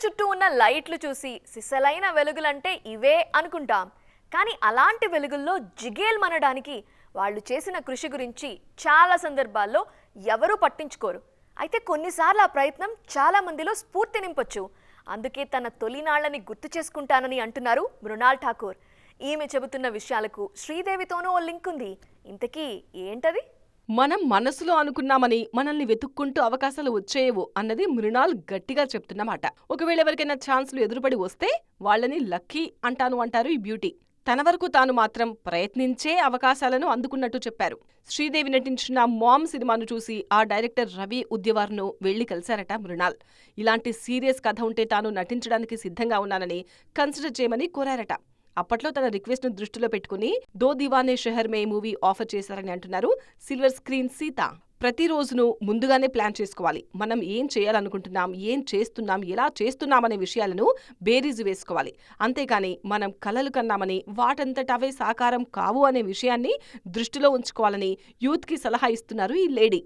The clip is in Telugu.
చుట్టూ ఉన్న లైట్లు చూసి సిసలైన వెలుగులంటే ఇవే అనుకుంటాం. కానీ అలాంటి వెలుగుల్లో జిగేల్మనడానికి వాళ్ళు చేసిన కృషి గురించి చాలా సందర్భాల్లో ఎవరూ పట్టించుకోరు. అయితే కొన్నిసార్లు ఆ ప్రయత్నం చాలా మందిలో స్ఫూర్తి నింపొచ్చు. అందుకే తన తొలినాళ్లని గుర్తు చేసుకుంటానని అంటున్నారు మృణాల్ ఠాకూర్. ఈమె చెబుతున్న విషయాలకు శ్రీదేవితోనూ ఓ లింక్ ఉంది. ఇంతకీ ఏంటది? మనం మనసులో అనుకున్నామని మనల్ని వెతుక్కుంటూ అవకాశాలు వచ్చేయవు అన్నది మృణాల్ గట్టిగా చెప్తున్నమాట. ఒకవేళ ఎవరికైనా ఛాన్సులు ఎదురుపడి వస్తే వాళ్ళని లక్కీ అంటారు ఈ బ్యూటీ. తన వరకు తాను మాత్రం ప్రయత్నించే అవకాశాలను అందుకున్నట్టు చెప్పారు. శ్రీదేవి నటించిన మామ్ సినిమాను చూసి ఆ డైరెక్టర్ రవి ఉద్యవార్ను వెళ్లి కలిశారట మృణాల్. ఇలాంటి సీరియస్ కథ ఉంటే తాను నటించడానికి సిద్ధంగా ఉన్నానని కన్సిడర్ చేయమని కోరారట. అప్పట్లో తన రిక్వెస్ట్ ను దృష్టిలో పెట్టుకుని దో దివానే షెహర్ మే మూవీ ఆఫర్ చేశారని అంటున్నారు సిల్వర్ స్క్రీన్ సీత. ప్రతిరోజును ముందుగానే ప్లాన్ చేసుకోవాలి. మనం ఏం చేయాలనుకుంటున్నాం, ఏం చేస్తున్నాం, ఎలా చేస్తున్నామనే విషయాలను బేరీజు వేసుకోవాలి. అంతేకాని మనం కలలు కన్నామని వాటంతట అవే సాకారం కావు అనే విషయాన్ని దృష్టిలో ఉంచుకోవాలని యూత్కి సలహా ఇస్తున్నారు ఈ లేడీ.